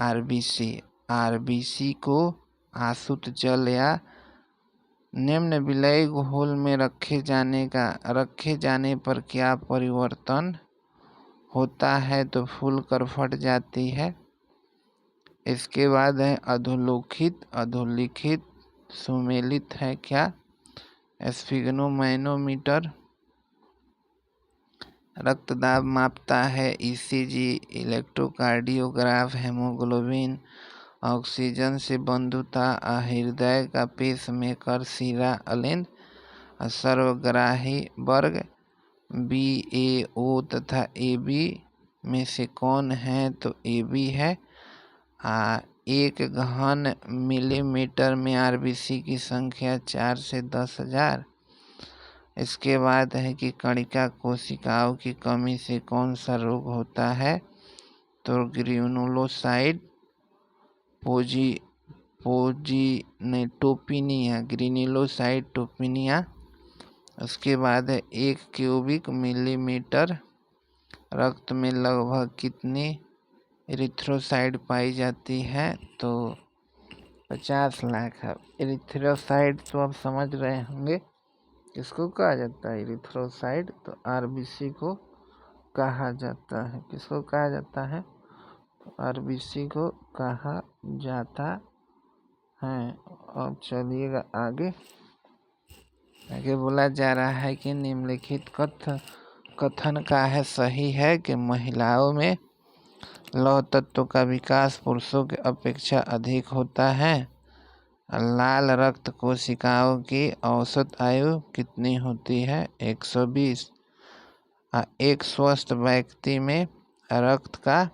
RBC को आसुत जल या निम्न विलयी घोल में रखे जाने पर क्या परिवर्तन होता है? तो फूलकर फट जाती है। इसके बाद है अधोलिखित सुमेलित है क्या? स्फिग्नोमैनोमीटर। रक्तदाब मापता है ECG, इलेक्ट्रोकार्डियोग्राफ, हेमोग्लोबिन, ऑक्सीजन से बंधुता, हृदय का पेसमेकर, शिरा, अलिंद। सर्वग्राही वर्ग BAO तथा AB में से कौन है? तो AB है। 1 घन मिलीमीटर में RBC की संख्या 4 से 10,000। इसके बाद है कि कणिका कोशिकाओं की कमी से कौन सा रोग होता है? तो ग्रेनुलोसाइट ग्रेनुलोसाइटोपेनिया। उसके बाद है 1 क्यूबिक मिलीमीटर रक्त में लगभग कितनी एरिथ्रोसाइट पाई जाती है? तो 50 लाख है। एरिथ्रोसाइट तो आप समझ रहे होंगे किसको कहा जाता है? एरिथ्रोसाइट तो RBC को कहा जाता है। किसको कहा जाता है? तो RBC को कहा जाता है। अब चलिएगा आगे बोला जा रहा है कि निम्नलिखित कथन का है सही है कि महिलाओं में लौह तत्व का विकास पुरुषों की अपेक्षा अधिक होता है। लाल रक्त कोशिकाओं की औसत आयु कितनी होती है? 120। एक स्वस्थ व्यक्ति में रक्त का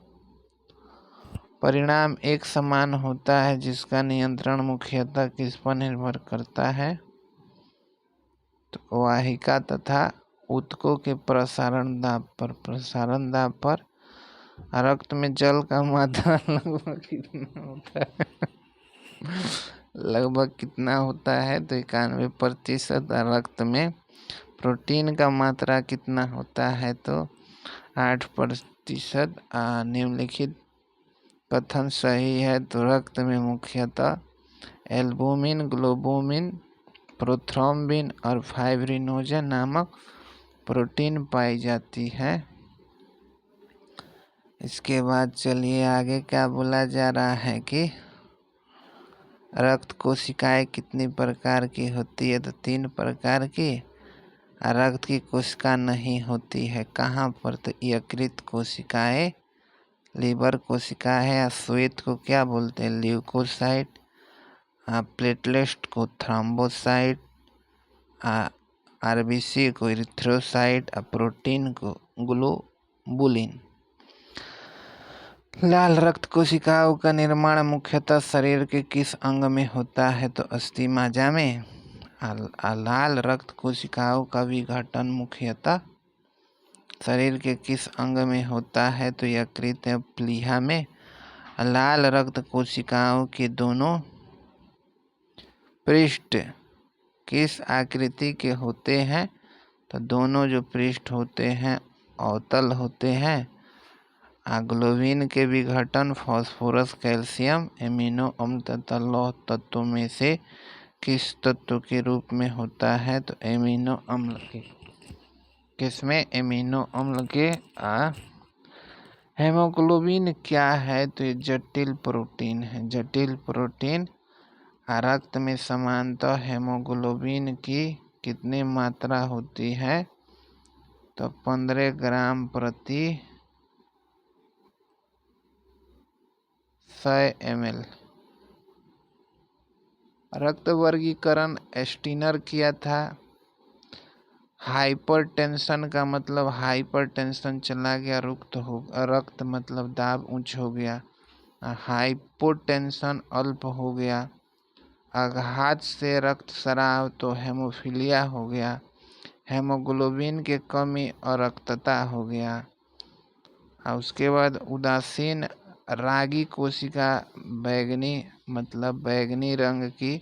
परिणाम एक समान होता है, जिसका नियंत्रण मुख्यतः किस पर निर्भर करता है? तो वाहिका तथा ऊतकों के प्रसारण दाब पर रक्त में जल का मात्रा लगभग कितना होता है? लगभग कितना होता है? तो 91%। रक्त में प्रोटीन का मात्रा कितना होता है? तो 8%। निम्नलिखित कथन सही है। तो रक्त में मुख्यतः एल्बुमिन, ग्लोबुमिन, प्रोथ्रोम्बिन और फाइब्रिनोजन नामक प्रोटीन पाई जाती है। इसके बाद चलिए आगे क्या बोला जा रहा है कि रक्त कोशिकाएं कितनी प्रकार की होती है? तो 3 प्रकार की। रक्त की कोशिका नहीं होती है कहाँ पर? तो यकृत कोशिकाएं, लीवर कोशिका है, श्वेत को क्या बोलते हैं? ल्यूकोसाइट, प्लेटलेट को थ्रोम्बोसाइट, RBC को इरिथ्रोसाइट, प्रोटीन को ग्लोबुलिन। लाल रक्त कोशिकाओं का निर्माण मुख्यतः शरीर के किस अंग में होता है? तो अस्थि मज्जा में। लाल रक्त कोशिकाओं का विघटन मुख्यतः शरीर के किस अंग में होता है? तो यकृत या प्लीहा में। लाल रक्त कोशिकाओं के दोनों पृष्ठ किस आकृति के होते हैं? तो दोनों जो पृष्ठ होते हैं अवतल होते हैं। ग्लोबिन के विघटन फास्फोरस, कैल्शियम, एमिनो अम्ल तथा लौह तत्वों में से किस तत्व के रूप में होता है? तो एमिनो अम्ल के। किसमें? एमिनो अम्ल के। हेमोग्लोबिन क्या है? तो ये जटिल प्रोटीन है। जटिल प्रोटीन। रक्त में सामान्यतः हेमोग्लोबिन की कितनी मात्रा होती है? तो 15 ग्राम प्रति 100 ml। रक्त वर्गीकरण स्टीनर किया था। हाइपरटेंशन का मतलब हाइपरटेंशन चला गया, रक्त मतलब दाब उच्च हो गया। हाइपोटेंशन अल्प हो गया। आघात से रक्तस्राव तो हेमोफीलिया हो गया। हेमोग्लोबिन के कमी और रक्तता हो गया। और उसके बाद उदासीन रागी कोशिका बैगनी मतलब बैगनी रंग की,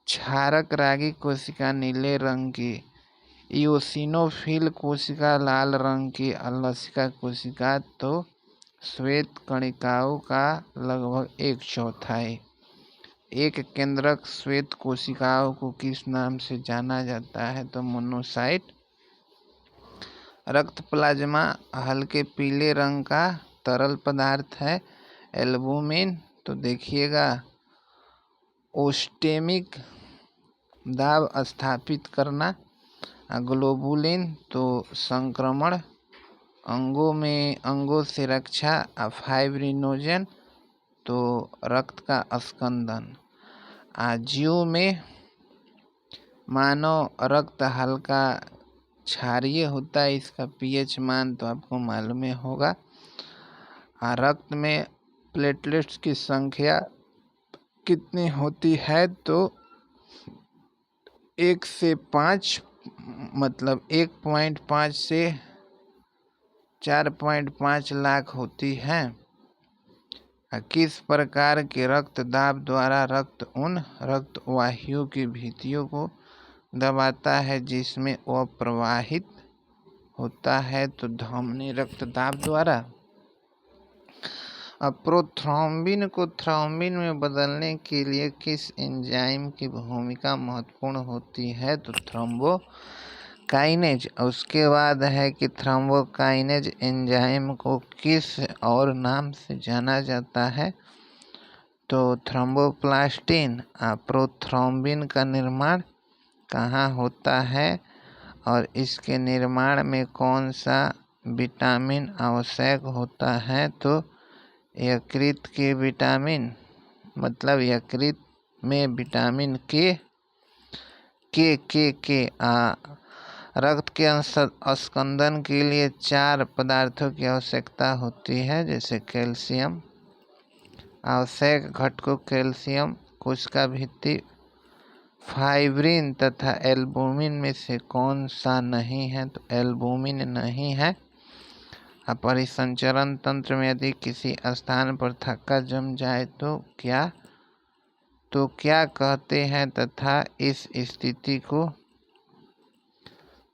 क्षारक रागी कोशिका नीले रंग की, इओसिनोफिल कोशिका लाल रंग की, लसिका कोशिका तो श्वेत कणिकाओं का लगभग 1/4। एक केंद्रक श्वेत कोशिकाओं को किस नाम से जाना जाता है? तो मोनोसाइट। रक्त प्लाज्मा हल्के पीले रंग का तरल पदार्थ है। एल्बुमिन तो देखिएगा ओस्टेमिक दाब स्थापित करना। ग्लोबुलिन तो संक्रमण, अंगों से रक्षा। फाइब्रिनोजन तो रक्त का स्कंदन। जीव में मानव रक्त हल्का क्षारीय होता है, इसका पीएच मान तो आपको मालूम ही होगा। रक्त में प्लेटलेट्स की संख्या कितनी होती है, तो 1 से 5 मतलब 1.5 से 4.5 लाख होती है। किस प्रकार के रक्त दाब द्वारा रक्त उन रक्त वाहियों की भित्तियों को दबाता है जिसमें वह प्रवाहित होता है, तो धमनी रक्तदाब द्वारा। अब प्रोथ्रोम्बिन को थ्रोम्बिन में बदलने के लिए किस एंजाइम की भूमिका महत्वपूर्ण होती है, तो थ्रोम्बोकाइनेज। उसके बाद है कि थ्रोम्बोकाइनेज एंजाइम को किस और नाम से जाना जाता है, तो थ्रोम्बोप्लास्टिन। प्रोथ्रोम्बिन का निर्माण कहाँ होता है और इसके निर्माण में कौन सा विटामिन आवश्यक होता है, तो यकृत के विटामिन, मतलब यकृत में विटामिन के रक्त के स्कंदन के लिए 4 पदार्थों की आवश्यकता होती है, जैसे कैल्शियम। आवश्यक घटकों कैल्शियम, कोशिका भित्ति, फाइब्रिन तथा एल्बुमिन में से कौन सा नहीं है, तो एल्बुमिन नहीं है। परिसंचरण तंत्र में यदि किसी स्थान पर थक्का जम जाए तो क्या कहते हैं, तथा इस स्थिति को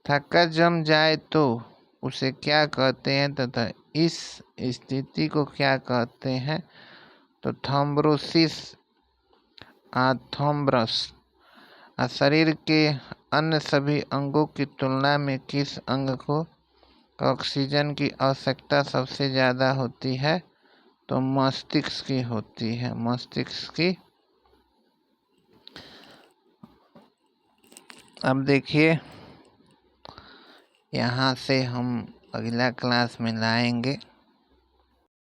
थक्का जम जाए तो उसे क्या कहते हैं, तथा इस स्थिति को क्या कहते हैं, तो थ्रोम्बोसिस। थ्रोम्बस। शरीर के अन्य सभी अंगों की तुलना में किस अंग को ऑक्सीजन की आवश्यकता सबसे ज़्यादा होती है, तो मस्तिष्क की होती है, मस्तिष्क की। अब देखिए, यहाँ से हम अगला क्लास में लाएंगे